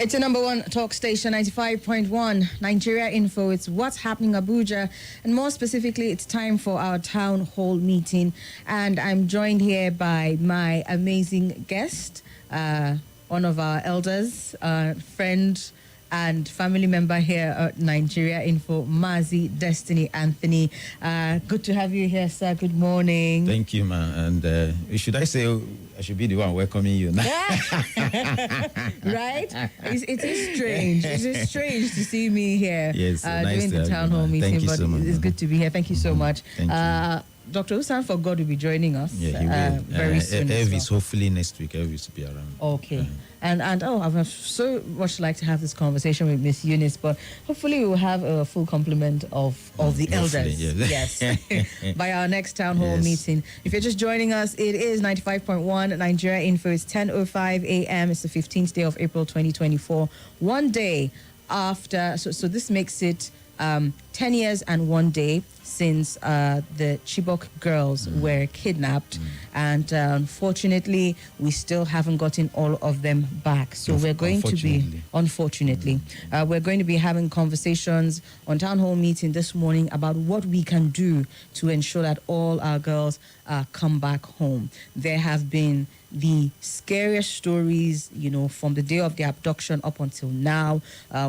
It's a number one talk station, 95.1 Nigeria Info. It's what's happening Abuja. And more specifically, it's time for our town hall meeting. And I'm joined here by my amazing guest, one of our elders, friend and family member here at Nigeria Info, Mazi Destiny Anthony. Good to have you here, sir. Good morning. Thank you, man. And should I say I should be the one welcoming you now? Right? It is strange. It is strange to see me here nice doing the town hall meeting, Thank you but so much, it's good to be here. Thank you so much. Thank you. Dr. Usan for God will be joining us very soon. Elvis, hopefully next week, Elvis will be around. Okay. And I would so much like to have this conversation with Miss Eunice, but hopefully we will have a full complement of the elders. Yes. By our next town hall meeting. If you're just joining us, it is 95.1 Nigeria Info. It's 10:05 a.m. It's the 15th day of April 2024. One day after, so this makes it 10 years and 1 day since the Chibok girls were kidnapped, and unfortunately we still haven't gotten all of them back. So we're going to be, unfortunately, we're going to be having conversations on town hall meeting this morning about what we can do to ensure that all our girls come back home. There have been the scariest stories, from the day of the abduction up until now.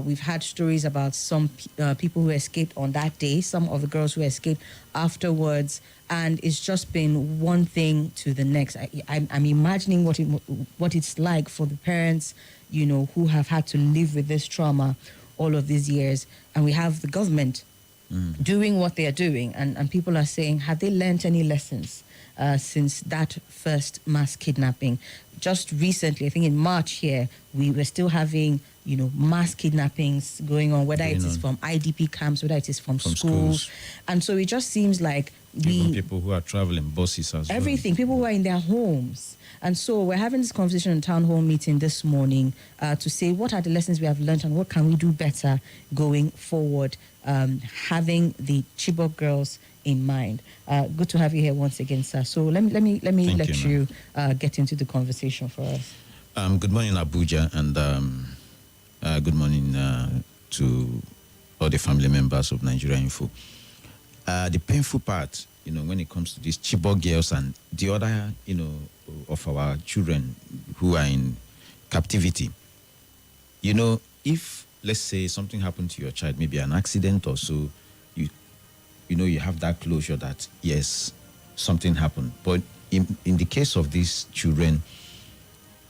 We've had stories about some people who escaped on that day, some of the girls who escaped afterwards, and it's just been one thing to the next. I'm imagining what it's like for the parents, who have had to live with this trauma all of these years. And we have the government doing what they are doing, and people are saying, have they learned any lessons since that first mass kidnapping? Just recently, I think in March here, we were still having, mass kidnappings going on, whether it is from IDP camps, whether it is from schools. And so it just seems like even people who are traveling buses as everything, people who are in their homes. And so we're having this conversation in town hall meeting this morning to say what are the lessons we have learned and what can we do better going forward, having the Chibok girls in mind. Good to have you here once again, sir. So let me let you get into the conversation for us. Good morning, Abuja, and good morning to all the family members of Nigeria Info. The painful part, when it comes to these Chibok girls and the other, of our children who are in captivity, if, let's say, something happened to your child, maybe an accident or so, you have that closure that, yes, something happened. But in the case of these children,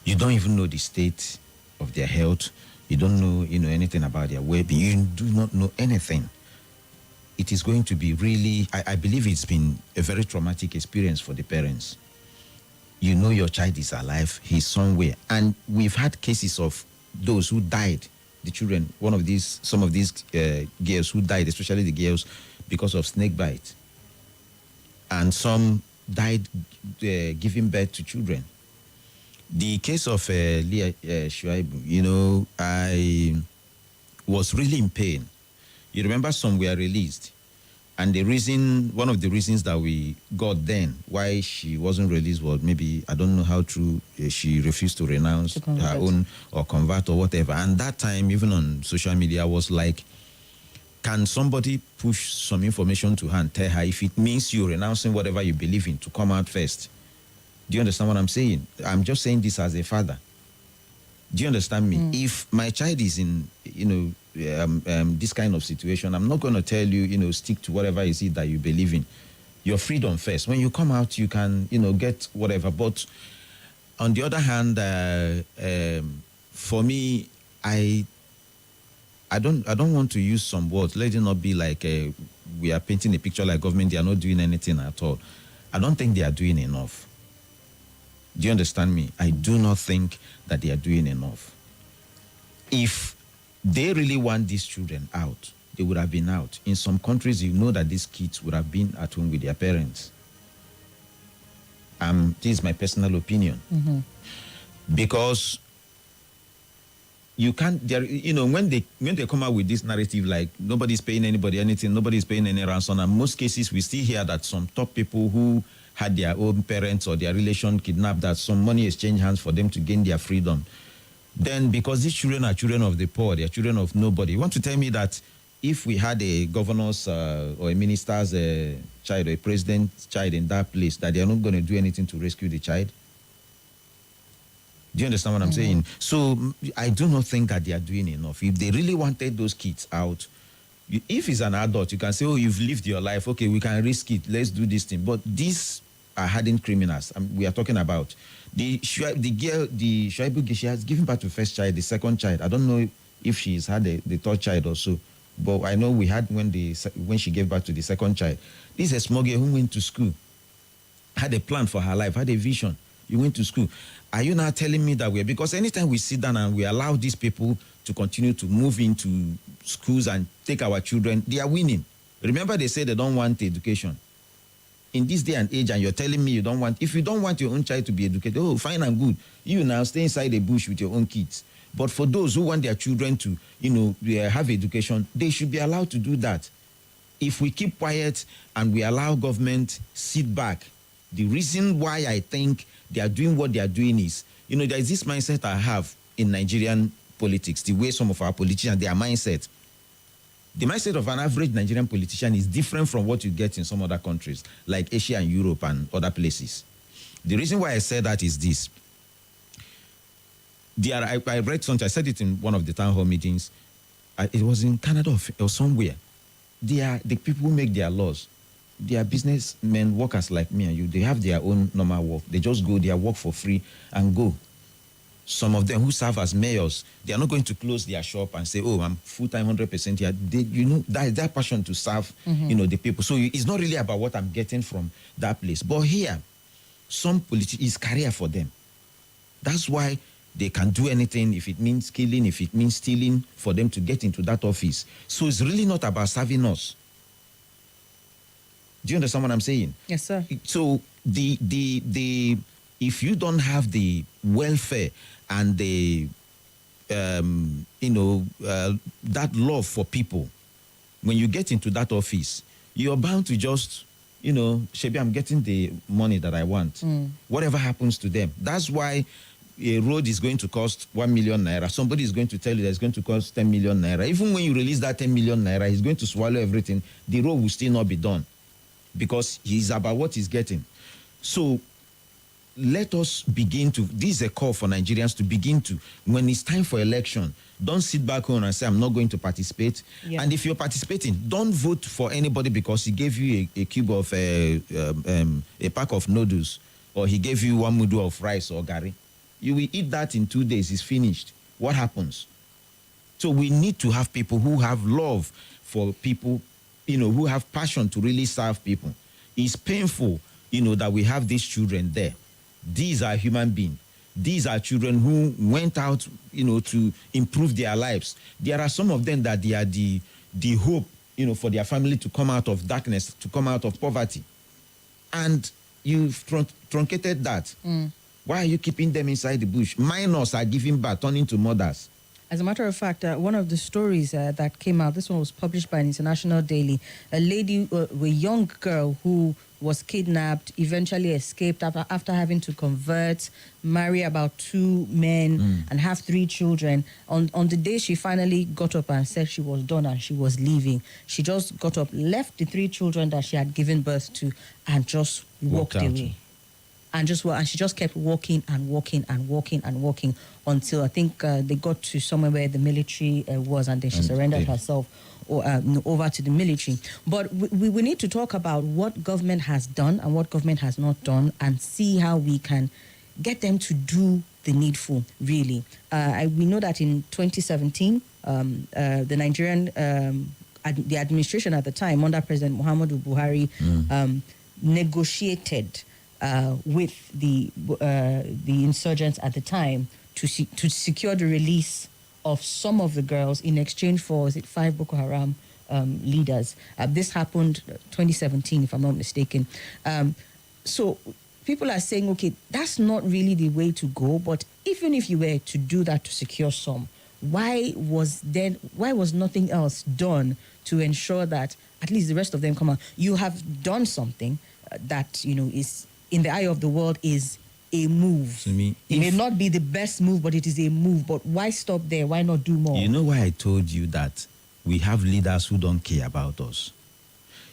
you don't even know the state of their health. You don't know, anything about their well-being. You do not know anything. It is going to be really, I believe it's been a very traumatic experience for the parents. Your child is alive, he's somewhere. And we've had cases of those who died, the children, some of these girls who died, especially the girls, because of snake bite. And some died giving birth to children. The case of Leah Shuaibu, I was really in pain. You remember some were released. And one of the reasons that we got then, why she wasn't released was maybe, I don't know how true, she refused to renounce her own or convert or whatever. And that time, even on social media, I was like, can somebody push some information to her and tell her if it means you're renouncing whatever you believe in to come out first? Do you understand what I'm saying? I'm just saying this as a father. Do you understand me? If my child is in, this kind of situation, I'm not going to tell you, stick to whatever it is that you believe in. Your freedom first. When you come out, you can, get whatever. But on the other hand, for me, I don't want to use some words. Let it not be like we are painting a picture like government. They are not doing anything at all. I don't think they are doing enough. Do you understand me? I do not think that they are doing enough. If they really want these children out, they would have been out. In some countries, that these kids would have been at home with their parents. This is my personal opinion. Because you can't, when they come out with this narrative, like nobody's paying anybody anything, nobody's paying any ransom, and most cases we still hear that some top people who had their own parents or their relation kidnapped, that some money exchanged hands for them to gain their freedom. Then because these children are children of the poor, they are children of nobody. You want to tell me that if we had a governor's or a minister's child or a president's child in that place, that they are not going to do anything to rescue the child? Do you understand what I'm saying? So I do not think that they are doing enough. If they really wanted those kids out, if it's an adult, you can say, oh, you've lived your life. Okay, we can risk it. Let's do this thing. But these are hardened criminals. We are talking about the girl, the Shuaibu, she has given birth to first child, the second child. I don't know if she's had the third child or so. But I know we had when she gave birth to the second child. This is a small girl who went to school, had a plan for her life, had a vision. You went to school. Are you now telling me that because anytime we sit down and we allow these people to continue to move into schools and take our children, they are winning. Remember, they say they don't want education. In this day and age, and you're telling me you don't want, if you don't want your own child to be educated, oh, fine and good. You now stay inside the bush with your own kids. But for those who want their children to, have education, they should be allowed to do that. If we keep quiet and we allow government sit back, the reason why I think they are doing what they are doing is, there is this mindset I have in Nigerian politics, the way some of our politicians, their mindset. The mindset of an average Nigerian politician is different from what you get in some other countries, like Asia and Europe and other places. The reason why I say that is this. I read something, I said it in one of the town hall meetings. It was in Canada or somewhere. They are the people who make their laws. They are businessmen, workers like me and you. They have their own normal work. They just go there, work for free, and go. Some of them who serve as mayors, they are not going to close their shop and say, oh, I'm full-time 100% here. That is their passion to serve, the people. So it's not really about what I'm getting from that place. But here, some politicians, it's career for them. That's why they can do anything, if it means killing, if it means stealing, for them to get into that office. So it's really not about serving us. Do you understand what I'm saying? Yes, sir. So if you don't have the welfare and the that love for people, when you get into that office, you're bound to just, Shebi, I'm getting the money that I want. Whatever happens to them. That's why a road is going to cost 1 million naira. Somebody is going to tell you that it's going to cost 10 million naira. Even when you release that 10 million naira, he's going to swallow everything. The road will still not be done because he's about what he's getting. So let us begin to, this is a call for Nigerians to begin to, when it's time for election, don't sit back home and say, I'm not going to participate. Yeah. And if you're participating, don't vote for anybody because he gave you a cube of, a pack of noodles, or he gave you 1 mudu of rice or gari. You will eat that in 2 days, it's finished. What happens? So we need to have people who have love for people, who have passion to really serve people. It's painful, that we have these children there. These are human beings. These are children who went out, to improve their lives. There are some of them that they are the hope, for their family to come out of darkness, to come out of poverty. And you've truncated that. Why are you keeping them inside the bush? Minors are giving birth, turning to mothers. As a matter of fact, one of the stories that came out, this one was published by an international daily, a lady, a young girl who was kidnapped, eventually escaped after having to convert, marry about 2 men, and have 3 children. On the day she finally got up and said she was done and she was leaving, she just got up, left the 3 children that she had given birth to, and just walked away. And she just kept walking and walking and walking and walking until I think they got to somewhere where the military was, and then she surrendered herself over to the military. But we need to talk about what government has done and what government has not done, and see how we can get them to do the needful, really. We know that in 2017, the Nigerian, the administration at the time, under President Muhammadu Buhari, negotiated with the insurgents at the time to secure the release of some of the girls in exchange for 5 Boko Haram leaders. This happened 2017, if I'm not mistaken. So people are saying, okay, that's not really the way to go. But even if you were to do that to secure some, why was nothing else done to ensure that at least the rest of them come out? You have done something that is, in the eye of the world, is a move. To me, it may not be the best move, but it is a move. But why stop there? Why not do more? You know why I told you that we have leaders who don't care about us?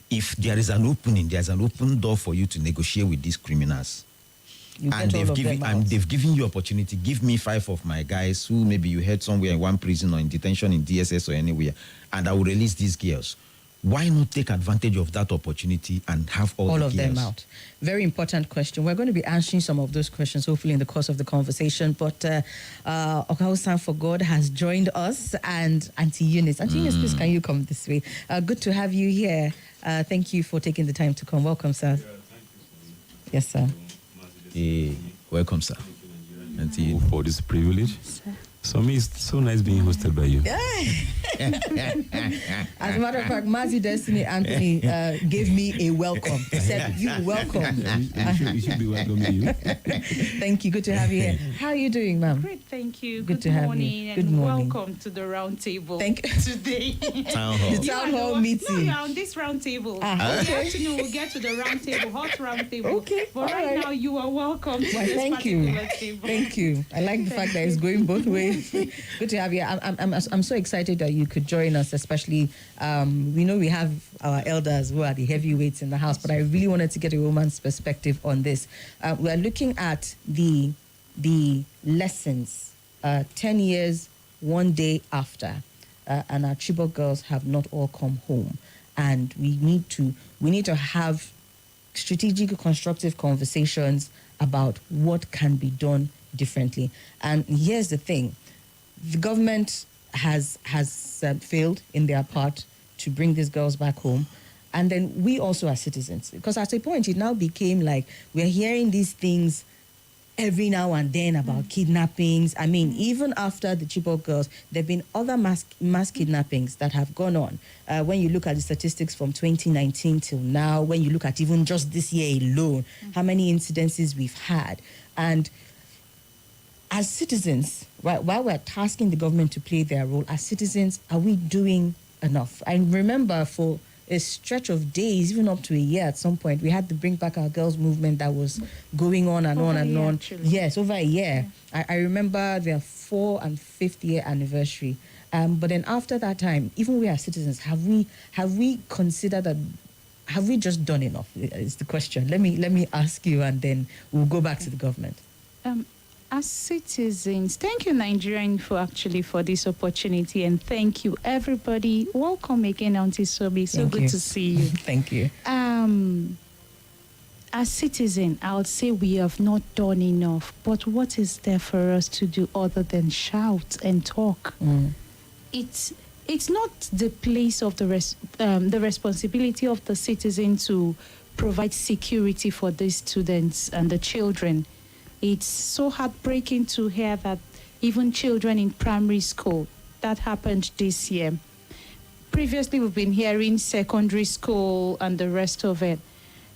If there is an opening, there's an open door for you to negotiate with these criminals. And they've given you opportunity. Give me 5 of my guys who maybe you had somewhere in one prison or in detention in DSS or anywhere, and I will release these girls. Why not take advantage of that opportunity and have all of them out? Very important question. We're going to be answering some of those questions, hopefully, in the course of the conversation. But Okao-san for God has joined us, and Auntie Eunice. Auntie Eunice, please, can you come this way? Good to have you here. Thank you for taking the time to come. Welcome, sir. Yeah, thank you. Yes, sir. Hey, welcome, sir. Thank you for this privilege. Sir. So, me, it's so nice being hosted by you. As a matter of fact, Mazi Destiny Anthony gave me a welcome. He said, "You welcome." You should be welcoming you. Thank you. Good to have you here. How are you doing, ma'am? Great, thank you. Good to have you. Good morning. Welcome to the round table. Thank you. Today. Town hall. The town hall meeting. No, you're on this round table. We'll get to the round table, hot round table. Okay. But right now, you are welcome to this thank you. table. Thank you. I like the fact that it's going both ways. Good to have you. I'm so excited that you could join us, especially we know we have our elders who are the heavyweights in the house, but I really wanted to get a woman's perspective on this. We're looking at the lessons 10 years, one day after, and our Chibok girls have not all come home, and we need to have strategic, constructive conversations about what can be done differently. And here's the thing. The government has failed in their part to bring these girls back home. And then we also are citizens. Because at a point, it now became like we're hearing these things every now and then about kidnappings. I mean, even after the Chibok girls, there have been other mass kidnappings that have gone on. When you look at the statistics from 2019 till now, when you look at even just this year alone, how many incidences we've had. And as citizens, while we're tasking the government to play their role, as citizens, are we doing enough? I remember for a stretch of days, even up to a year at some point, we had the Bring Back Our Girls movement that was going on and on and on. Actually. Yes, over a year. Yeah. I remember their 4th and 5th year anniversary. But then after that time, even we as citizens, have we considered that? Have we just done enough? Is the question. Let me ask you, and then we'll go back to the government. As citizens, thank you, Nigerian, for this opportunity, and thank you, everybody. Welcome again, Auntie Sobi. So good to see you. Thank you. As citizens, I would say we have not done enough. But what is there for us to do other than shout and talk? It's not the place of the responsibility of the citizen to provide security for the students and the children. It's so heartbreaking to hear that even children in primary school, that happened this year. Previously, we've been hearing secondary school and the rest of it.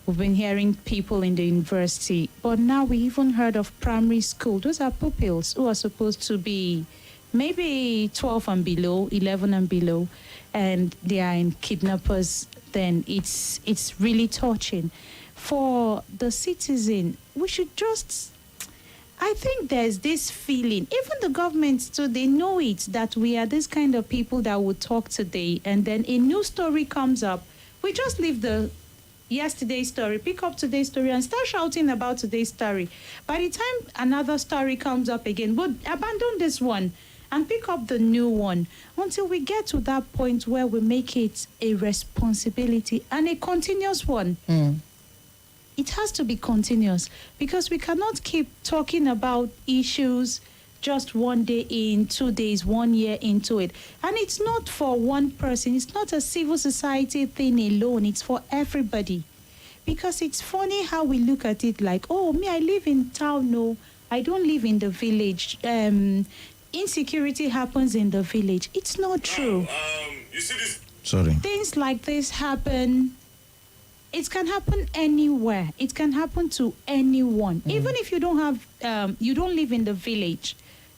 We've been hearing people in the university. But now we even heard of primary school. Those are pupils who are supposed to be maybe 12 and below, 11 and below, and they are in kidnappers. Then it's really touching. For the citizen, we should just... I think there's this feeling, even the government too, they know it, that we are this kind of people that will talk today, and then a new story comes up. We just leave the yesterday's story, pick up today's story, and start shouting about today's story. By the time another story comes up again, we'll abandon this one and pick up the new one until we get to that point where we make it a responsibility and a continuous one. It has to be continuous, because we cannot keep talking about issues just one day in, 2 days, 1 year into it. And it's not for one person. It's not a civil society thing alone. It's for everybody. Because it's funny how we look at it like, oh, me, I live in town. No, I don't live in the village. Insecurity happens in the village. It's not true. You see this? Sorry. Things like this happen. It can happen anywhere. It can happen to anyone. Even if you don't have, you don't live in the village,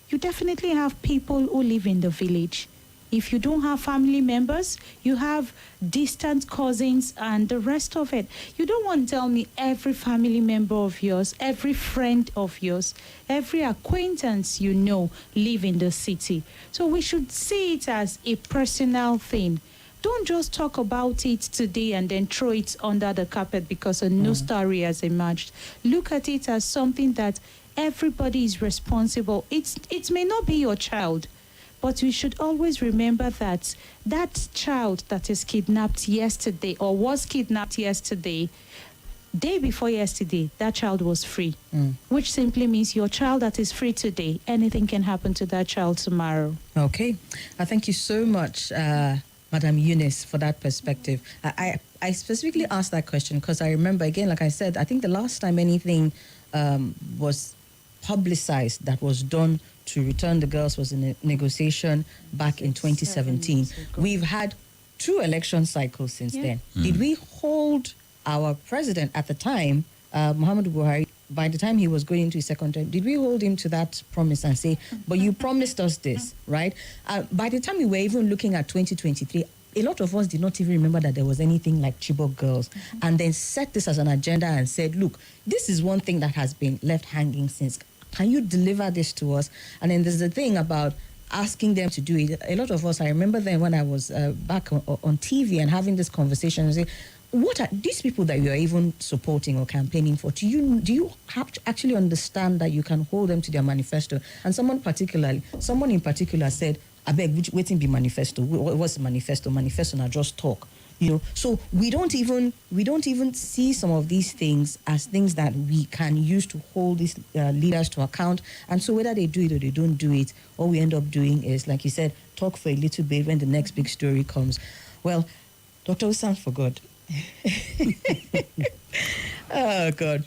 you definitely have people who live in the village. If you don't have family members, you have distant cousins and the rest of it. You don't want to tell me every family member of yours, every friend of yours, every acquaintance you know live in the city. So we should see it as a personal thing. Don't just talk about it today and then throw it under the carpet because a new story has emerged. Look at it as something that everybody is responsible. It may not be your child, but we should always remember that that child that is kidnapped yesterday or was kidnapped yesterday, day before yesterday, that child was free, which simply means your child that is free today, anything can happen to that child tomorrow. Okay. Thank you so much, Madam Eunice, for that perspective. I specifically asked that question because I remember, again, like I said, I think the last time anything was publicized that was done to return the girls was in a negotiation back in 2017. We've had 2 election cycles since then. Did we hold our president at the time, Muhammadu Buhari, by the time he was going into his second term, did we hold him to that promise and say, but you promised us this, right? By the time we were even looking at 2023, a lot of us did not even remember that there was anything like Chibok girls, and then set this as an agenda and said, look, this is one thing that has been left hanging since. Can you deliver this to us? And then there's the thing about asking them to do it. A lot of us, I remember then when I was back on TV and having this conversation and say, what are these people that you're even supporting or campaigning for? Do you have to actually understand that you can hold them to their manifesto? And someone in particular said, I beg, waiting be manifesto. What's the manifesto? Manifesto now just talk. So we don't even see some of these things as things that we can use to hold these leaders to account. And so whether they do it or they don't do it, all we end up doing is, like you said, talk for a little bit when the next big story comes. Well, Dr. Usan forgot. Oh God!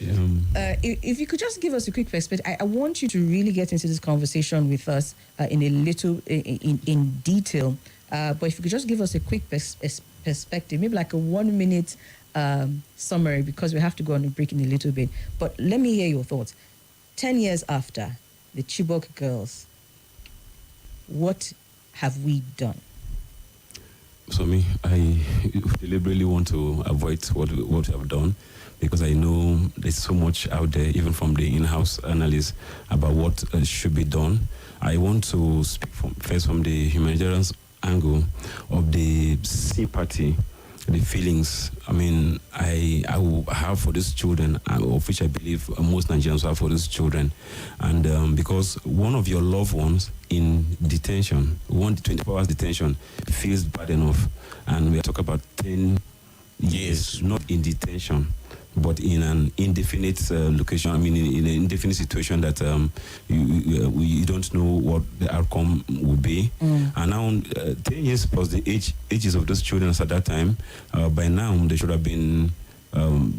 If you could just give us a quick perspective, I want you to really get into this conversation with us in a little in detail. But if you could just give us a quick perspective, maybe like a 1-minute summary, because we have to go on a break in a little bit. But let me hear your thoughts. 10 years after the Chibok girls, what have we done? So I deliberately want to avoid what we have done, because I know there's so much out there, even from the in-house analysts, about what should be done. I want to speak first from the humanitarian angle of the sympathy, the feelings. I will have for these children, of which I believe most Nigerians have for these children. And because one of your loved ones in detention, 24 hours detention, feels bad enough. And we are talking about 10 years, not in detention, but in an indefinite location. In an indefinite situation that you don't know what the outcome will be. And now, 10 years plus the ages of those children at that time, by now they should have been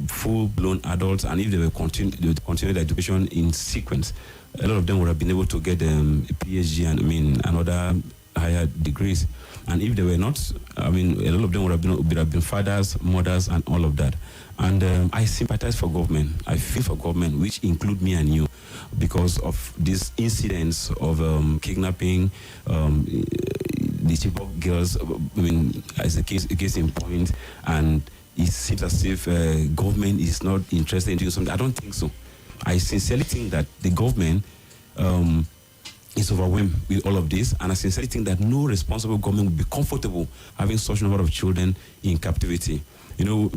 full-blown adults. And if they were continue their education in sequence, a lot of them would have been able to get a PhD and other higher degrees. And if they were not, a lot of them would have been fathers, mothers, and all of that. And I sympathize for government. I feel for government, which include me and you, because of these incidents of kidnapping, the Chibok girls, as a case in point, and it seems as if government is not interested in doing something. I don't think so. I sincerely think that the government is overwhelmed with all of this, and I sincerely think that no responsible government would be comfortable having such a number of children in captivity.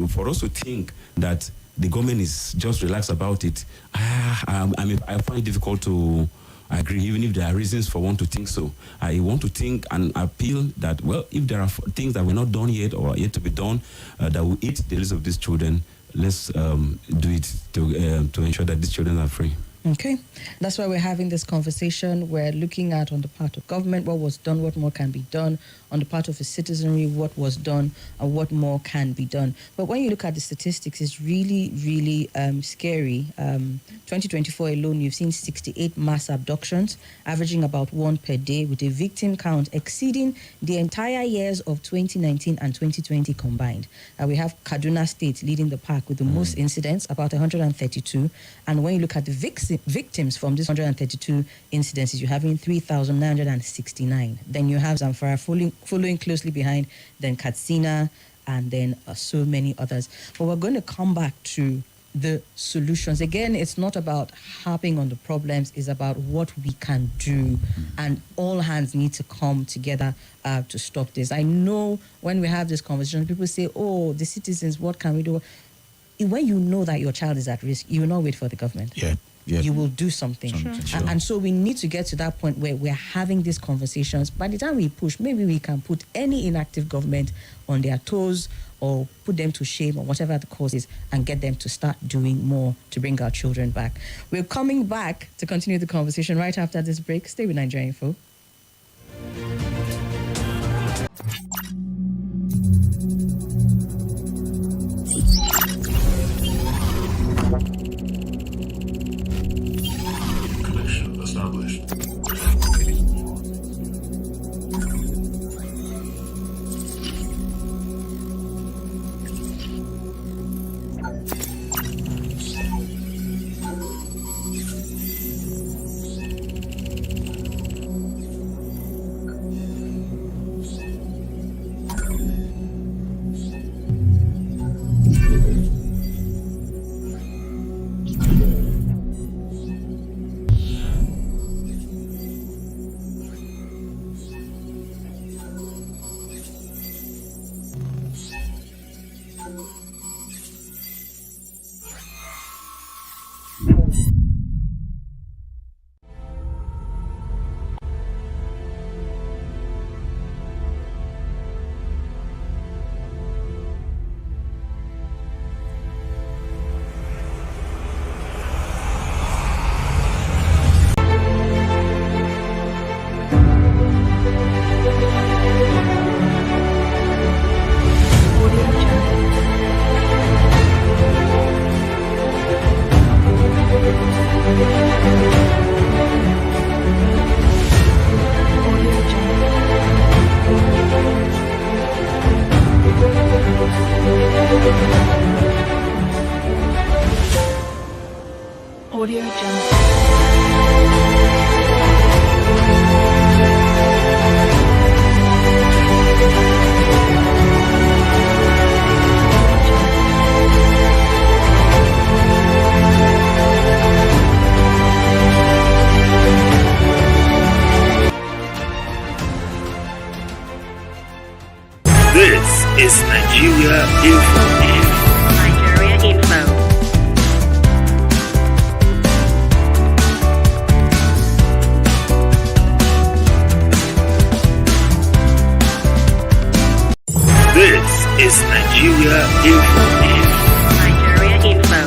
For us to think that the government is just relaxed about it, I find it difficult to agree, even if there are reasons for one to think so. I want to think and appeal that, well, if there are things that were not done yet or yet to be done that will eat the lives of these children, let's do it to ensure that these children are free. Okay, that's why we're having this conversation. We're looking at, on the part of government, what was done, what more can be done. On the part of the citizenry, what was done and what more can be done. But when you look at the statistics, it's really, really scary. 2024 alone, you've seen 68 mass abductions, averaging about 1 per day, with a victim count exceeding the entire years of 2019 and 2020 combined. We have Kaduna State leading the pack with the most incidents, about 132. And when you look at the VIX victims from this 132 incidences, you're having 3,969. Then you have Zamfara following closely behind, then Katsina, and then so many others. But we're going to come back to the solutions. Again, it's not about harping on the problems, it's about what we can do, and all hands need to come together to stop this. I know when we have this conversation, people say, oh, the citizens, what can we do? When you know that your child is at risk, you will not wait for the government. Yeah. You will do something. Sure. And so we need to get to that point where we're having these conversations. By the time we push, maybe we can put any inactive government on their toes or put them to shame or whatever the cause is and get them to start doing more to bring our children back. We're coming back to continue the conversation right after this break. Stay with Nigeria Info. Connection established. Audio Jungle. This is Nigeria Info. Nigeria Info. This is Nigeria Info. Nigeria Info.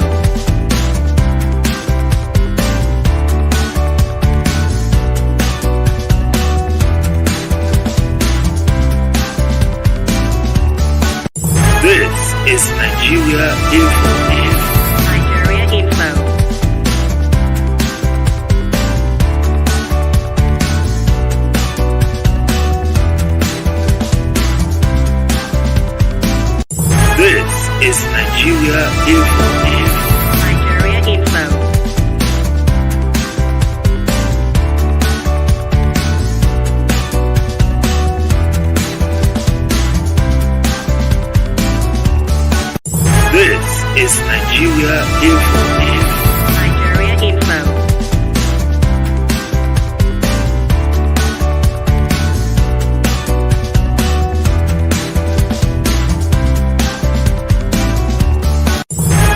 This is Nigeria Info. Nigeria Info. This is Nigeria Info. Nigeria Info. This is Nigeria Info. Nigeria Info.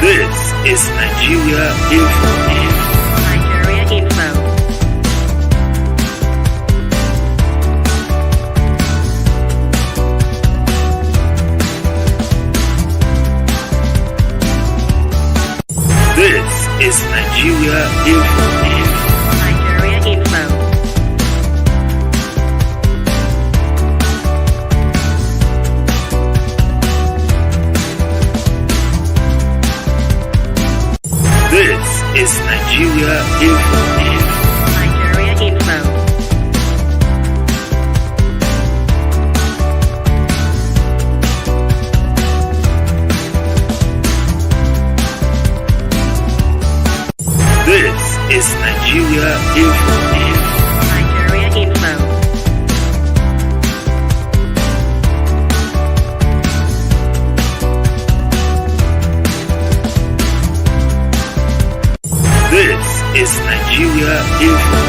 This is Nigeria Info. Nigeria Info. This is Nigeria Info. Nigeria Info. This is Nigeria Info. Nigeria Info. This is Nigeria Info. Nigeria Info. This is Nigeria Info.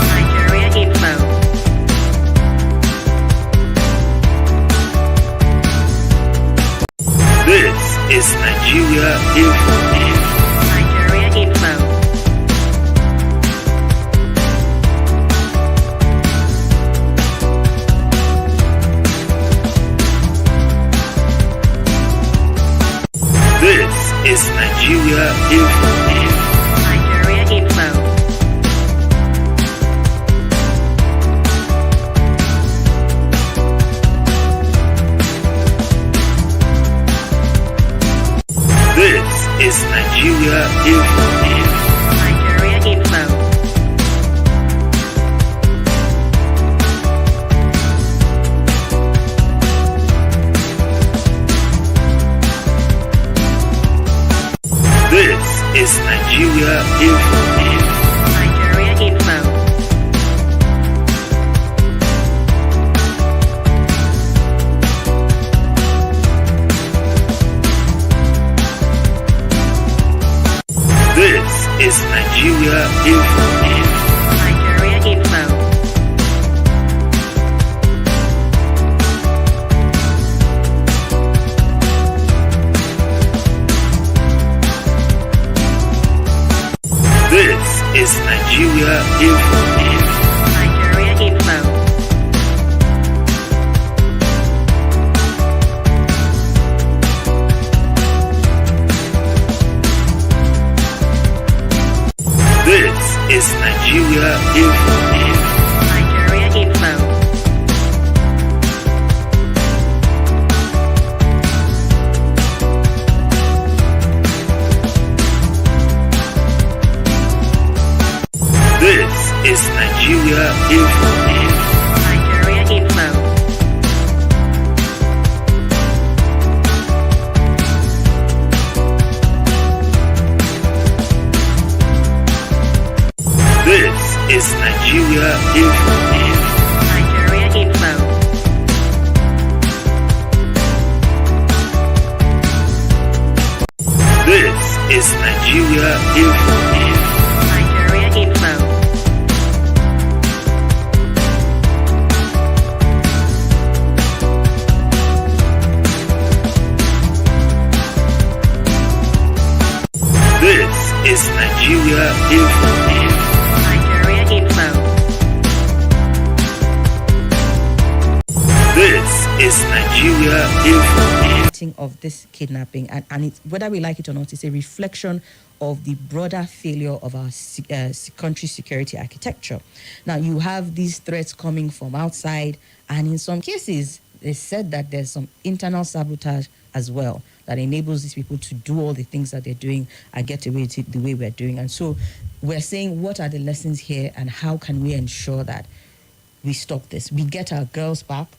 Nigeria Info. This is Nigeria Info. Nigeria Info. This is Nigeria Info. Nigeria Info. This is Nigeria Info. Nigeria Info. This is Nigeria Info. Nigeria Info. This is Nigeria Info. Nigeria Info. This is Nigeria Info. Nigeria Info. This is Nigeria Info. Nigeria Info. This is Nigeria Info. Nigeria Info. This is Nigeria Info. Nigeria Info. This is Nigeria Info. Nigeria Info. This is Nigeria Info. Nigeria Info. This is Nigeria Info. Of this kidnapping, and it's, whether we like it or not, it's a reflection of the broader failure of our country security architecture. Now, you have these threats coming from outside, and in some cases, they said that there's some internal sabotage as well that enables these people to do all the things that they're doing and get away with it the way we're doing. And so we're saying, what are the lessons here, and how can we ensure that we stop this? We get our girls back,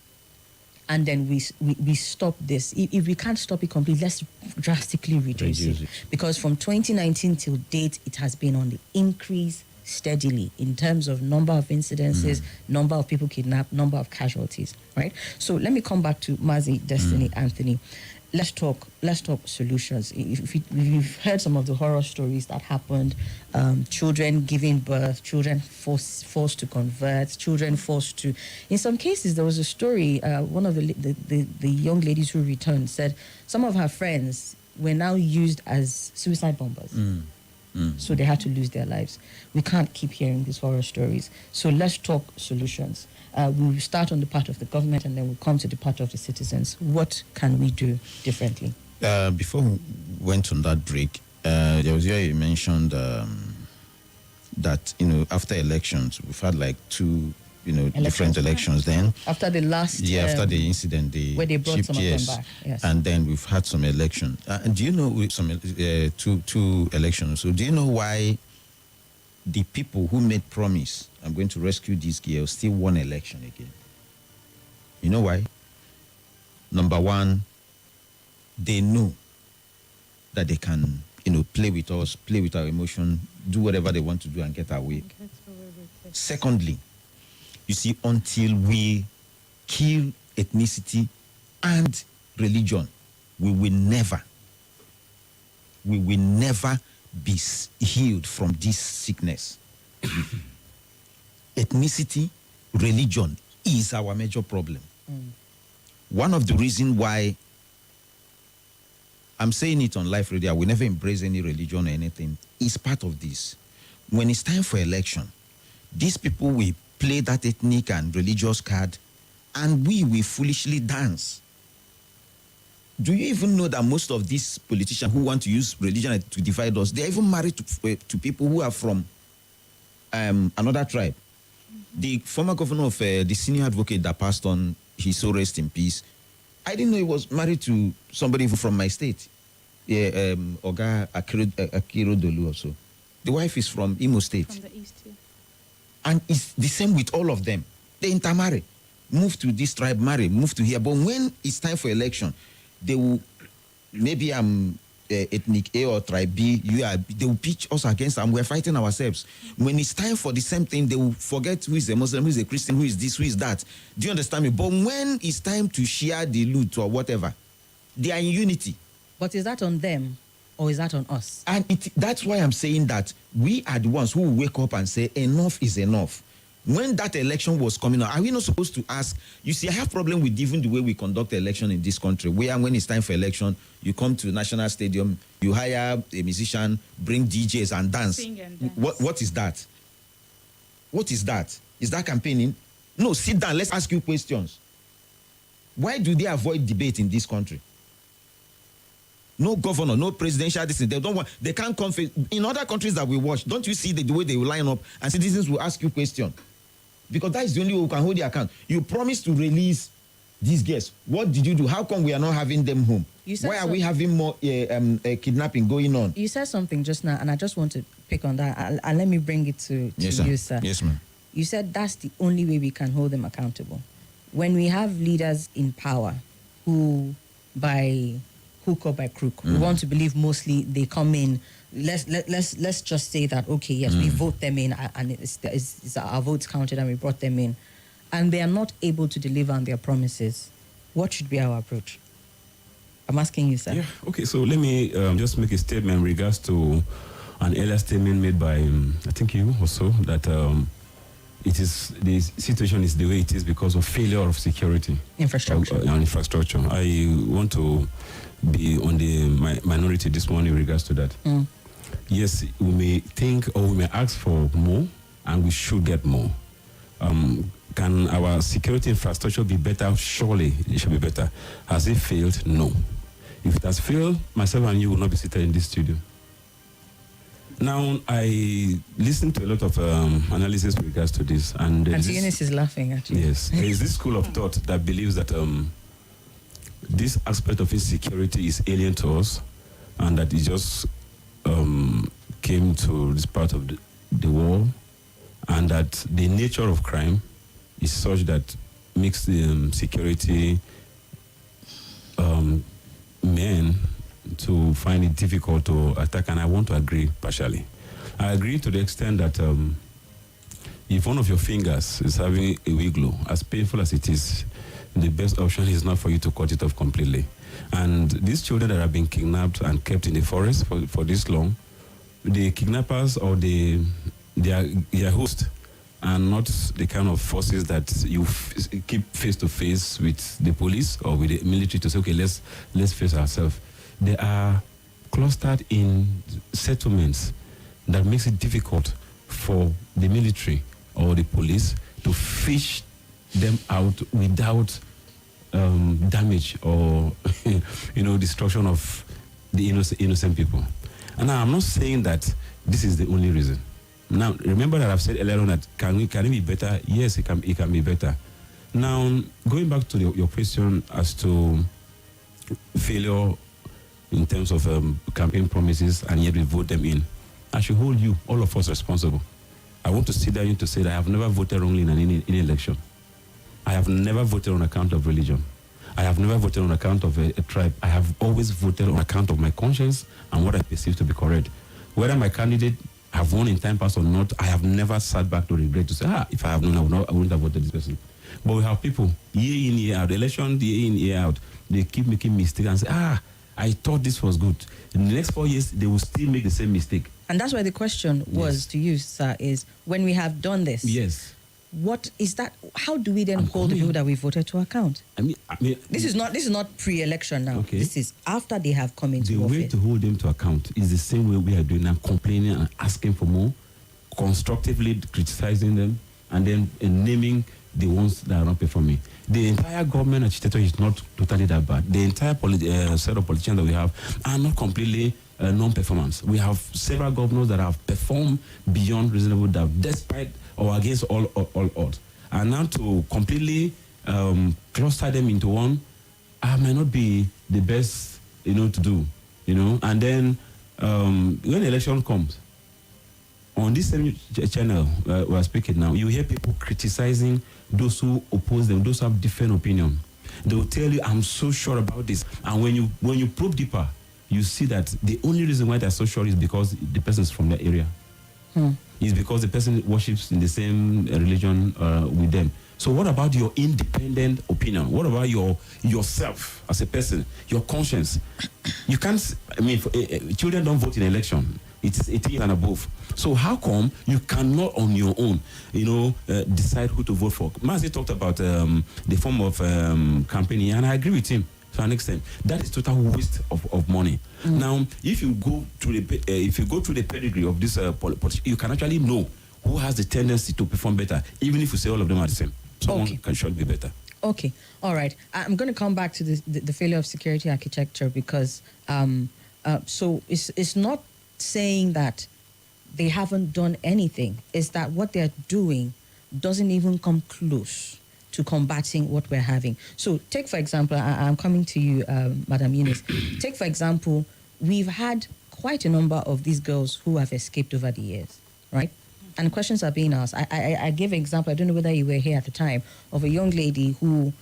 and then we stop this. If we can't stop it completely, let's drastically reduce it. Because from 2019 till date, it has been on the increase steadily in terms of number of incidences, number of people kidnapped, number of casualties, right? So let me come back to Mazi, Destiny, Anthony. Let's talk solutions. If you've heard some of the horror stories that happened, children giving birth, children forced to convert, children forced to... In some cases, there was a story, one of the young ladies who returned said some of her friends were now used as suicide bombers. So they had to lose their lives. We can't keep hearing these horror stories. So let's talk solutions. We'll start on the part of the government, and then we'll come to the part of the citizens. What can we do differently? Before we went on that break, there was where you mentioned that, after elections, we've had like two, different elections then. After the last... after the incident, where they brought some of them back. Yes. And then we've had some election. And do you know two elections? So do you know why the people who made promise, I'm going to rescue these girls, still won election again? You know why? Number one, they know that they can, play with us, play with our emotion, do whatever they want to do and get away. Secondly, you see, until we kill ethnicity and religion, we will never be healed from this sickness. Ethnicity, religion is our major problem. One of the reasons why I'm saying it on live radio, we never embrace any religion or anything, is part of this. When it's time for election, these people will play that ethnic and religious card, and we will foolishly dance. Do you even know that most of these politicians who want to use religion to divide us, they're even married to people who are from another tribe? The former governor of the senior advocate that passed on, he so rest in peace, I didn't know he was married to somebody from my state. Yeah, Oga Akiro Dolu also. The wife is from Imo State. From the east, yeah. And it's the same with all of them. They intermarry. Move to this tribe, marry, move to here. But when it's time for election, they will, maybe I'm ethnic A or tribe B, they will pitch us against and we're fighting ourselves. When it's time for the same thing, they will forget who is a Muslim, who is a Christian, who is this, who is that. Do you understand me? But when it's time to share the loot or whatever, they are in unity. But is that on them or is that on us? And that's why I'm saying that we are the ones who will wake up and say, enough is enough. When that election was coming out, are we not supposed to ask? You see, I have problem with even the way we conduct election in this country, where when it's time for election, you come to National Stadium, you hire a musician, bring DJs and dance. Sing and dance. What is that? What is that? Is that campaigning? No, sit down. Let's ask you questions. Why do they avoid debate in this country? No governor, no presidential decision. They don't want. They can't come. In other countries that we watch, don't you see the way they will line up and citizens will ask you questions? Because that is the only way we can hold the account. You promised to release these guests. What did you do? How come we are not having them home? Why are we having more kidnapping going on? You said something just now, and I just want to pick on that. And let me bring it to you, sir. Yes, ma'am. You said that's the only way we can hold them accountable. When we have leaders in power who, by hook or by crook, we want to believe mostly they come in. Let's just say that, okay, yes, we vote them in and it's our votes counted and we brought them in, and they are not able to deliver on their promises. What should be our approach? I'm asking you, sir. Yeah, okay, so let me just make a statement in regards to an earlier statement made by, I think you also, that it is, the situation is the way it is because of failure of security. Infrastructure. Infrastructure. I want to be on the minority this morning in regards to that. Yes, we may think or we may ask for more, and we should get more. Can our security infrastructure be better? Surely it should be better. Has it failed? No. If it has failed, myself and you will not be seated in this studio. Now, I listened to a lot of analysis with regards to this. And Eunice is laughing at you. Yes. There is this school of thought that believes that this aspect of insecurity is alien to us, and that it just came to this part of the world, and that the nature of crime is such that makes the security men to find it difficult to attack, and I want to agree partially. I agree to the extent that if one of your fingers is having a wiggle, as painful as it is, the best option is not for you to cut it off completely. And these children that have been kidnapped and kept in the forest for this long, the kidnappers or their host are not the kind of forces that you keep face to face with the police or with the military to say, okay, let's face ourselves. They are clustered in settlements that makes it difficult for the military or the police to fish them out without damage or destruction of the innocent people. And now I'm not saying that this is the only reason. Now remember that I've said earlier on that can it be better? Yes, it can be better. Now going back to your question as to failure in terms of campaign promises, and yet we vote them in, I should hold you, all of us, responsible. I want to sit down to say that I have never voted wrongly in any election. I have never voted on account of religion. I have never voted on account of a tribe. I have always voted on account of my conscience and what I perceive to be correct. Whether my candidate have won in time past or not, I have never sat back to regret to say, if I have known, I wouldn't have voted this person. But we have people, year in, year out, election, year in, year out, they keep making mistakes and say, I thought this was good. In the next 4 years, they will still make the same mistake. And that's why the question was Yes. to you, sir, is when we have done this, Yes. what is that? How do we then I'm hold the coming. people that we voted to account? I mean, This is not pre-election now. Okay. This is after they have come into the way office. to hold them to account is the same way we are doing now, complaining and asking for more, constructively criticizing them, and then naming the ones that are not performing. The entire government agitator is not totally that bad. The entire set of politicians that we have are not completely non-performance. We have several governors that have performed beyond reasonable doubt, despite or against all odds. And now to completely cluster them into one, might not be the best, to do, And then when election comes, on this same channel we are speaking now, you hear people criticizing those who oppose them, those who have different opinion. They will tell you, I'm so sure about this. And when you probe deeper, you see that the only reason why they're so sure is because the person is from that area. It's because the person worships in the same religion with them. So what about your independent opinion? What about yourself as a person, your conscience? You can't, children don't vote in election. It's 18 and above. So how come you cannot on your own, decide who to vote for? Mazi talked about the form of campaigning, and I agree with him to an extent. That is total waste of money. Now, if you go through the pedigree of this politician, you can actually know who has the tendency to perform better, even if you say all of them are the same. Someone can surely be better. Okay, all right. I'm going to come back to the failure of security architecture because so it's not saying that they haven't done anything. It's that what they're doing doesn't even come close to combating what we're having. So take, for example, I'm coming to you, Madam Eunice. Take, for example, we've had quite a number of these girls who have escaped over the years, right? And questions are being asked. I gave an example, I don't know whether you were here at the time, of a young lady who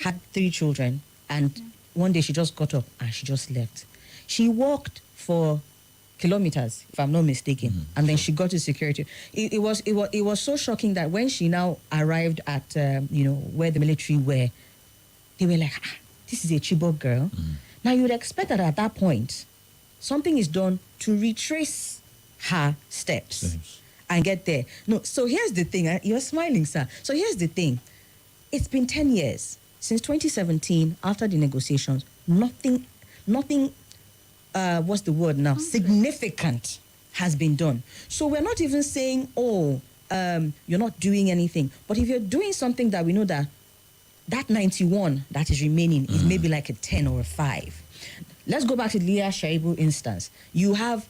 had 3 children, and one day she just got up and she just left. She walked for kilometers, if I'm not mistaken, and then she got to security. It was so shocking that when she now arrived at where the military were, they were like, this is a Chibok girl. Now you would expect that at that point something is done to retrace her steps and get there. No, so here's the thing. You're smiling, sir. So here's the thing. It's been 10 years since 2017. After the negotiations, nothing. What's the word now? Significant has been done. So we're not even saying, you're not doing anything. But if you're doing something that we know that 91 that is remaining is maybe like a 10 or a 5. Let's go back to Leah Shaibu instance. You have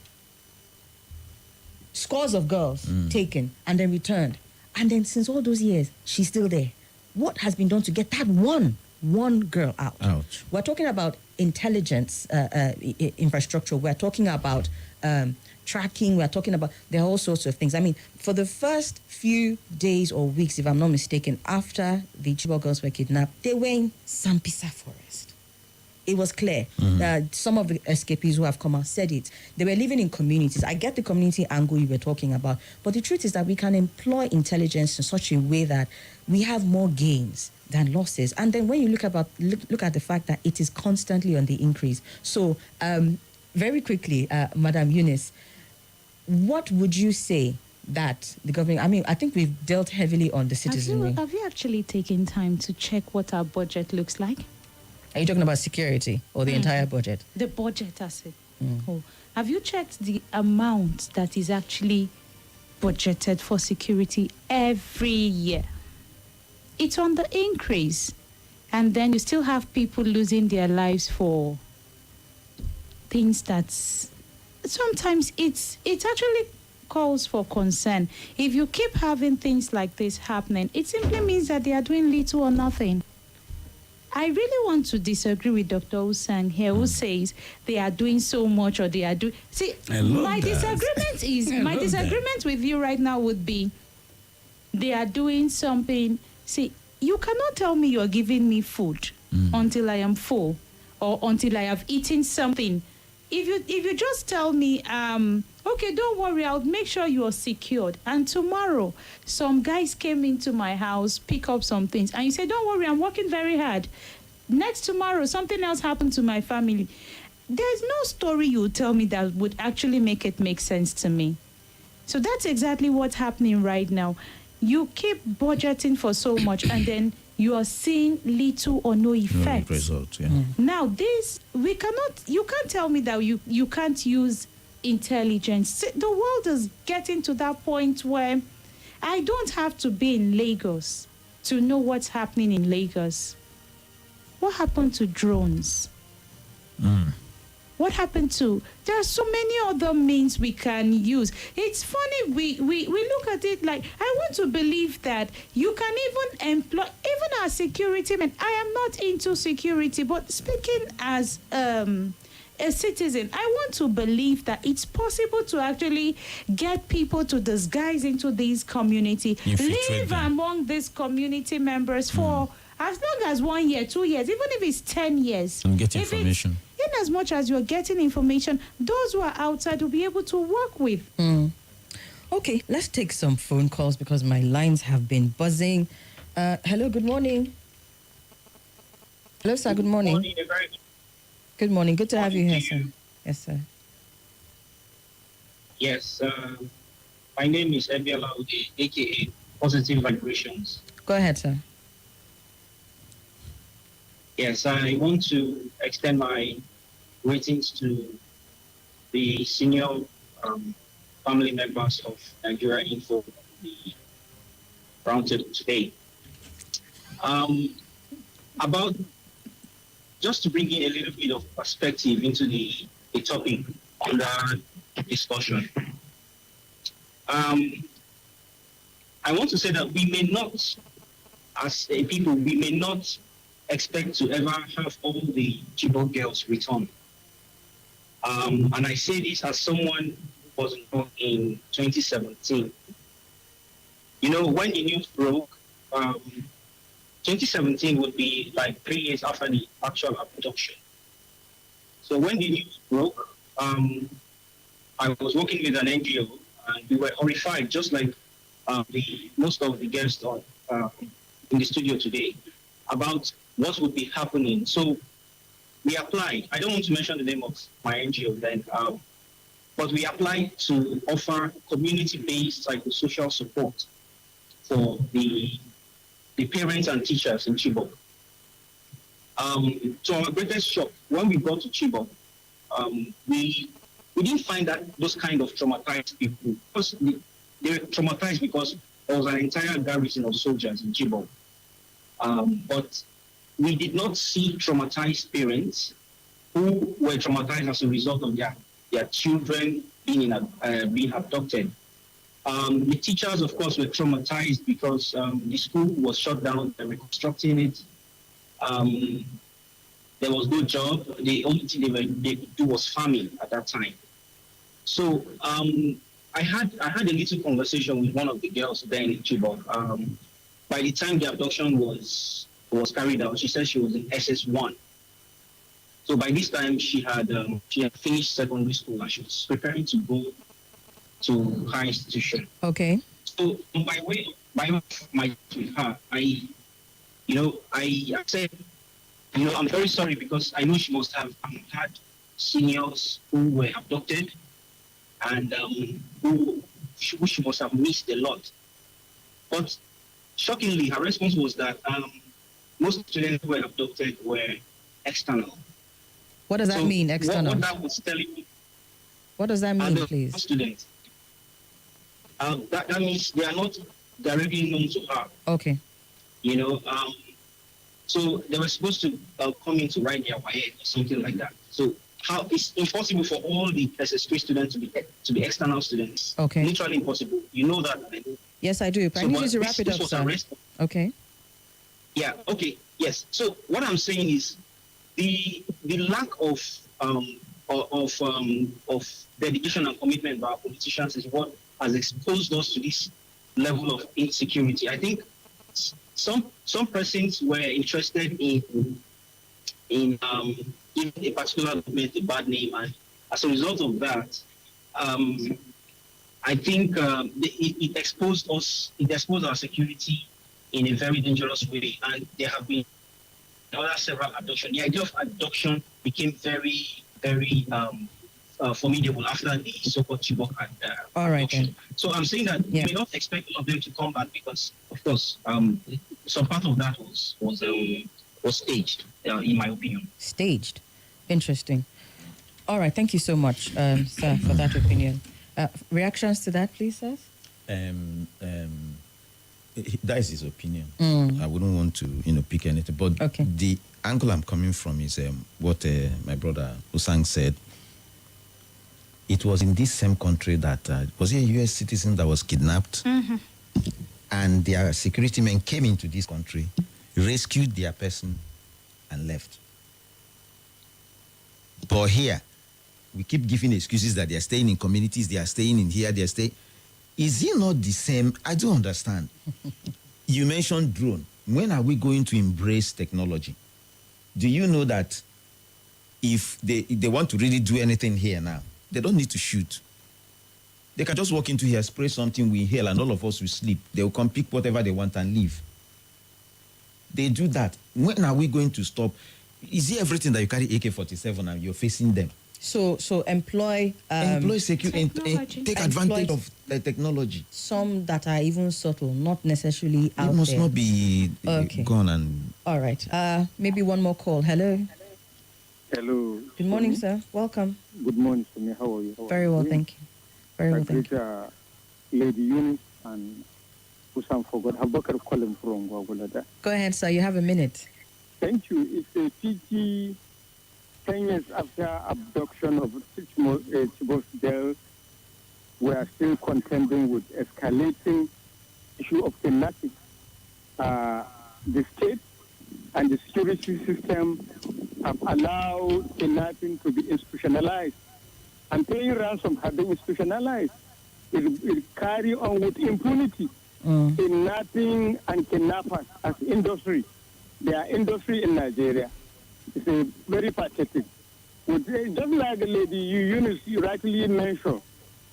scores of girls taken and then returned. And then since all those years, she's still there. What has been done to get that one girl out? Ouch. We're talking about intelligence infrastructure. We're talking about tracking. We're talking about, there are all sorts of things. I mean, for the first few days or weeks, if I'm not mistaken, after the Chibok girls were kidnapped, they were in Sambisa Forest. It was clear. Some of the escapees who have come out said it. They were living in communities. I get the community angle you were talking about, but the truth is that we can employ intelligence in such a way that we have more gains than losses. And then when you look at the fact that it is constantly on the increase. So very quickly, Madam Eunice, what would you say that the government, I think we've dealt heavily on the citizenry. Have you actually taken time to check what our budget looks like? Are you talking about security or the entire budget? The budget as a whole. Have you checked the amount that is actually budgeted for security every year? It's on the increase. And then you still have people losing their lives for things that's sometimes it actually calls for concern. If you keep having things like this happening, it simply means that they are doing little or nothing. I really want to disagree with Dr. Usang here, who says they are doing so much or they are doing. See, my disagreement with you right now would be they are doing something. See, you cannot tell me you're giving me food until I am full or until I have eaten something if you just tell me, okay, don't worry, I'll make sure you are secured. And tomorrow, some guys came into my house, pick up some things, and you say, don't worry, I'm working very hard. Next tomorrow, something else happened to my family. There's no story you tell me that would actually make it make sense to me. So that's exactly what's happening right now. You keep budgeting for so much, and then you are seeing little or no effect. No result, yeah. Now, you can't tell me that you can't use intelligence. The world is getting to that point where I don't have to be in Lagos to know what's happening in Lagos. What happened to drones? What happened to... There are so many other means we can use. It's funny, we look at it like, I want to believe that you can even employ, even as security men. I am not into security, but speaking as a citizen, I want to believe that it's possible to actually get people to disguise into these community, live among these community members for as long as 1 year, 2 years, even if it's 10 years. And get information. In as much as you're getting information, those who are outside will be able to work with. Okay, let's take some phone calls because my lines have been buzzing. Hello, good morning. Hello, sir, good morning. Good morning. Good to have you here, sir. Yes, sir. Yes, my name is Ebiola Ude, aka Positive Vibrations. Go ahead, sir. Yes, I want to extend my greetings to the senior family members of Nigeria Info, the roundtable today. About just to bring in a little bit of perspective into the topic under discussion. I want to say that we may not, as a people, we may not expect to ever have all the Chibok girls return. And I say this as someone who was involved in 2017. You know, when the news broke, 2017 would be like 3 years after the actual abduction. So when the news broke, I was working with an NGO, and we were horrified, just like most of the guests in the studio today, about what would be happening. So we applied. I don't want to mention the name of my NGO then, but we applied to offer community-based psychosocial support for the parents and teachers in Chibok. To our greatest shock, when we got to Chibok, we didn't find that those kind of traumatized people, because they were traumatized because there was an entire garrison of soldiers in Chibok. But we did not see traumatized parents who were traumatized as a result of their children being abducted. The teachers, of course, were traumatized because the school was shut down. They were reconstructing it. There was no job. The only thing they could do was farming at that time. So I had a little conversation with one of the girls there in Chibok. By the time the abduction was carried out, she said she was in SS1. So by this time, she had finished secondary school and she was preparing to go to higher institution. Okay. So by way of my with her, I said, I'm very sorry because I know she must have had seniors who were abducted and who she must have missed a lot. But shockingly, her response was that most students who were abducted were external. What does that mean, external? What that was telling me. What does that mean, please? Students. That means they are not directly known to her. Okay. So they were supposed to come in to write their YA or something like that. So how it's impossible for all the SS3 students to be external students. Okay. Literally impossible. You know that. Yes, I do. But I need you to wrap it up, sir. Okay. Yeah. Okay. Yes. So what I'm saying is the lack of dedication and commitment by our politicians is what has exposed us to this level of insecurity. I think some persons were interested in giving a particular government a bad name and as a result of that, I think it exposed us, it exposed our security in a very dangerous way, and there have been other several abduction. The idea of abduction became very, very formidable after the so-called Chibok All right, abduction. then. So I'm saying that Yeah. we may not expect all of them to come back because, of course, some part of that was staged, in my opinion. Staged. Interesting. All right. Thank you so much, sir, for that opinion. Reactions to that, please, sir? That is his opinion. Mm. I wouldn't want to, pick anything. But Okay. the angle I'm coming from is what my brother Usang said. It was in this same country that was he a U.S. citizen that was kidnapped, and their security men came into this country, rescued their person, and left. But here, we keep giving excuses that they are staying in communities, they are staying in here, they are staying. Is it not the same? I don't understand. You mentioned drone. When are we going to embrace technology? Do you know that if they want to really do anything here now, they don't need to shoot. They can just walk into here, spray something, we inhale, and all of us will sleep. They will come pick whatever they want and leave. They do that. When are we going to stop? Is it everything that you carry AK-47 and you're facing them? So employ Security and take advantage of the technology. some that are even subtle, not necessarily out It must there. not be Okay. gone and... All right. Maybe one more call. Hello. Hello. Good morning, sir. Welcome. Good morning, Sumi. How are you? Very well, thank you. Very well, I thank greet you. Lady Eunice and Usam Fogod. Habakar calling from Gwagulada. Go ahead, sir. You have a minute. Thank you. It's a pity 10 years after abduction of Chibok girls, we are still contending with escalating issue of kidnapping. The state and the security system have allowed kidnapping to be institutionalized. And paying ransom has been institutionalized. It carry on with impunity. Kidnapping and kidnappers as industry. They are industry in Nigeria. It's very pathetic. Just like the lady Eunice you rightly mentioned,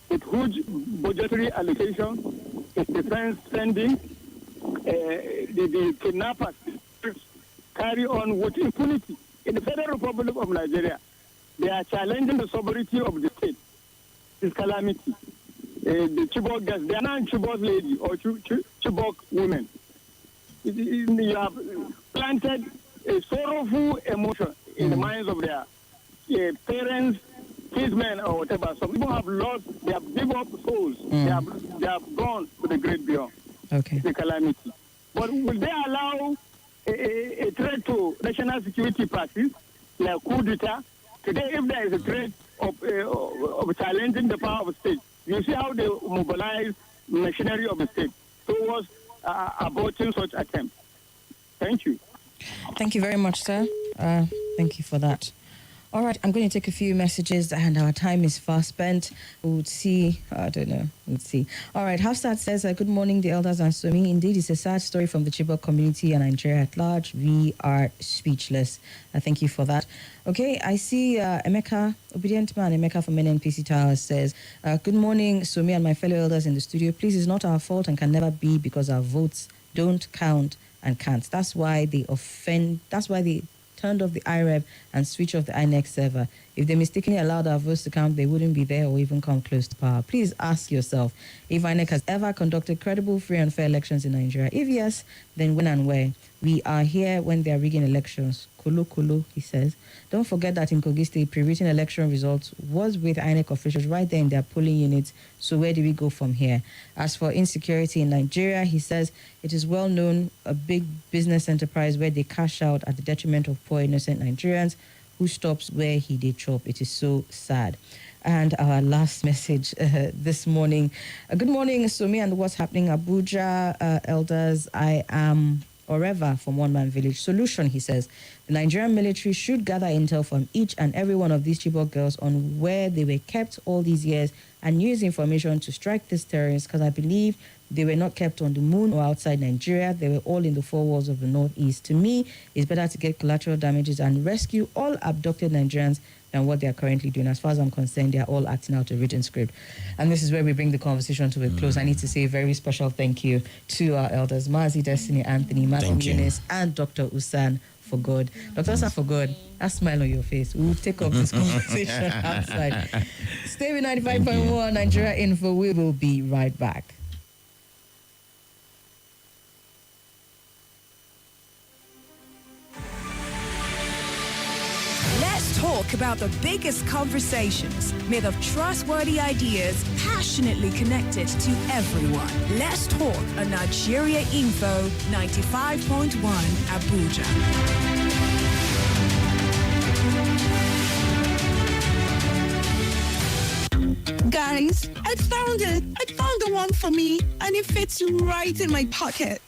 with huge budgetary allocation, defense spending, the kidnappers carry on with impunity. In the Federal Republic of Nigeria, they are challenging the sovereignty of the state. This calamity. The Chibok girls, they are not Chibok lady or Chibok women. You have planted a sorrowful emotion in the minds of their parents, kinsmen, or whatever. Some people have lost, they have given up souls. They have gone to the great beyond. Okay. The calamity. But will they allow a threat to national security practice, like coup d'etat? Today, if there is a threat of challenging the power of the state, you see how they mobilize machinery of the state towards aborting such attempts. Thank you. Thank you very much, sir. Thank you for that. All right, I'm going to take a few messages, and our time is fast spent. We'll see. I don't know. We'll see. All right, Hafsat says, good morning, the elders and Sumi. Indeed, it's a sad story from the Chibok community and Nigeria at large. We are speechless. Thank you for that. Okay, I see Emeka, obedient man, Emeka from NNPC Towers says, good morning, Sumi and my fellow elders in the studio. Please, it's not our fault and can never be because our votes don't count and can't. That's why they turned off the IREV and switch off the INEC server. If they mistakenly allowed our votes to count, they wouldn't be there or even come close to power. Please ask yourself if INEC has ever conducted credible, free and fair elections in Nigeria. If yes, then when and where? We are here when they are rigging elections. Kulu Kulu, he says. Don't forget that in Kogi State, pre-written election results was with INEC officials right there in their polling units. So where do we go from here? As for insecurity in Nigeria, he says it is well known, a big business enterprise where they cash out at the detriment of poor innocent Nigerians. Who stops where he did chop? It is so sad. And our last message this morning. Good morning, Sumi, and what's happening? Abuja elders, I am Oreva from One Man Village. Solution, he says. The Nigerian military should gather intel from each and every one of these Chibok girls on where they were kept all these years and use information to strike these terrorists, because I believe they were not kept on the moon or outside Nigeria. They were all in the four walls of the Northeast. To me, it's better to get collateral damages and rescue all abducted Nigerians than what they are currently doing. As far as I'm concerned, they are all acting out a written script. And this is where we bring the conversation to a close. I need to say a very special thank you to our elders, Mazi Destiny Anthony, Madam Eunice, and Dr. Usan for God. Dr. Usan for God, that smile on your face. We'll take up this conversation outside. Stay with 95.1 Nigeria Info. We will be right back. Let's talk about the biggest conversations made of trustworthy ideas passionately connected to everyone. Let's talk on Nigeria Info 95.1 Abuja. Guys, I found it. I found the one for me, and it fits right in my pocket.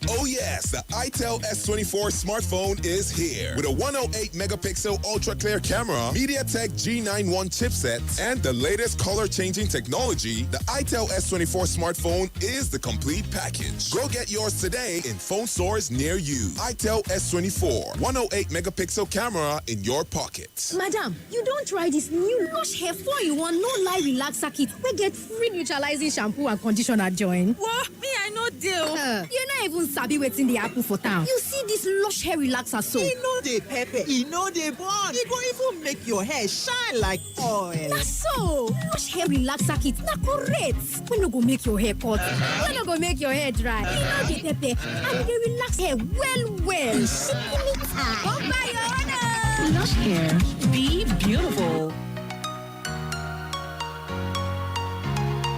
Oh yes, the itel S24 smartphone is here. With a 108 megapixel ultra clear camera, MediaTek G91 chipset, and the latest color changing technology, the itel S24 smartphone is the complete package. Go get yours today in phone stores near you. itel S24, 108 megapixel camera in your pocket. Madam, you don't try this new Lush Hair 4-in-1 no lie relaxer kit. We get free neutralizing shampoo and conditioner join. What? Me, I know deal. You not even sabi waiting the apple for town. You see this Lush Hair relaxer so? E no dey pepper, e no dey burn. E go even make your hair shine like oil. That's so. Lush Hair relaxer kit na correct. We no go make your hair cut. We no go make your hair dry. E no dey pepper and e dey relax hair well. Go buy your own. Lush Hair. Be beautiful.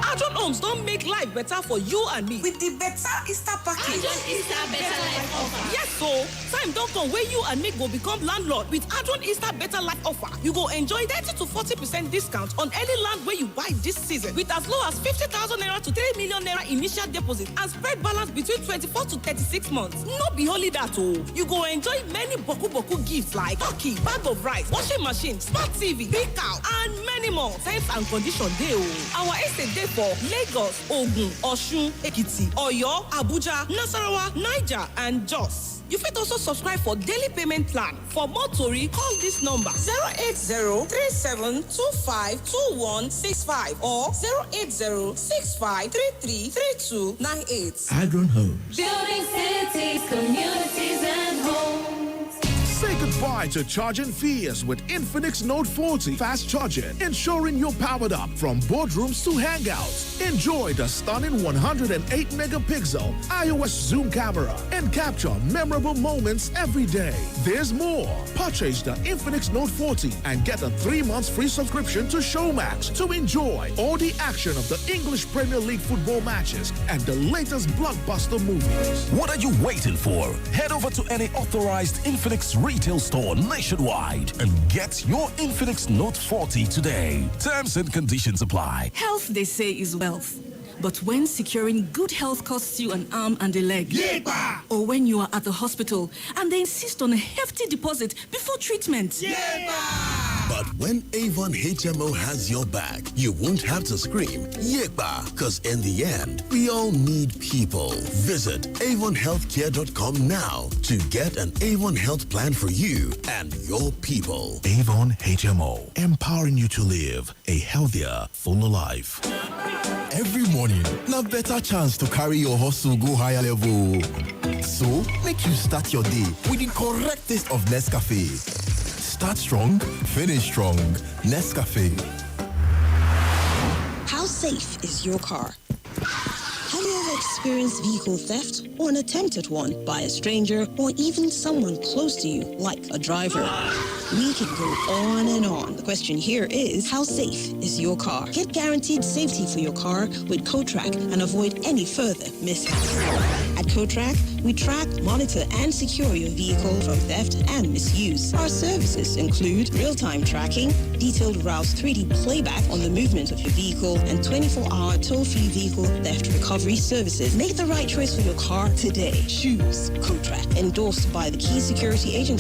Adron Homes don't make life better for you and me. With the better Easter package. Adron Easter Better Life offer. Yes, so time don't come where you and me go become landlord. With Adron Easter Better Life offer, you go enjoy 30 to 40% discount on any land where you buy this season. With as low as 50,000 naira to 3 million naira initial deposit and spread balance between 24 to 36 months. No be only that, you go enjoy many boku gifts like turkey, bag of rice, washing machine, smart TV, big cow, and many more. Terms and conditions dey. Our estate dey for Lagos, Ogun, Osun, Ekiti, Oyo, Abuja, Nasarawa, Niger, and Jos. You fit also subscribe for daily payment plan. For more tori, call this number 080-3725-2165 or 080-6533-3298. Adron Homes. Building cities, communities, and homes. Say goodbye to charging fees with Infinix Note 40 fast charging, ensuring you're powered up from boardrooms to hangouts. Enjoy the stunning 108 megapixel iOS zoom camera and capture memorable moments every day. There's more. Purchase the Infinix Note 40 and get a 3 months free subscription to Showmax to enjoy all the action of the English Premier League football matches and the latest blockbuster movies. What are you waiting for? Head over to any authorized Infinix retail store nationwide and get your Infinix Note 40 today. Terms and conditions apply. Health, they say, is wealth. But when securing good health costs you an arm and a leg, or when you are at the hospital and they insist on a hefty deposit before treatment, But when Avon HMO has your back, you won't have to scream, Yekba, because in the end, we all need people. Visit avonhealthcare.com now to get an Avon Health plan for you and your people. Avon HMO, empowering you to live a healthier, fuller life. Every morning, now better chance to carry your hustle go higher level. So, make you start your day with the correct taste of Nescafe. Start strong, finish strong. Nescafe. How safe is your car? Have you ever experienced vehicle theft or an attempted one by a stranger or even someone close to you, like a driver? We could go on and on. The question here is, how safe is your car? Get guaranteed safety for your car with CoTrack and avoid any further mishaps. At CoTrack, we track, monitor, and secure your vehicle from theft and misuse. Our services include real-time tracking, detailed routes 3D playback on the movement of your vehicle, and 24-hour toll-free vehicle theft recovery services. Make the right choice for your car today. Choose CoTrack, endorsed by the Key Security Agency.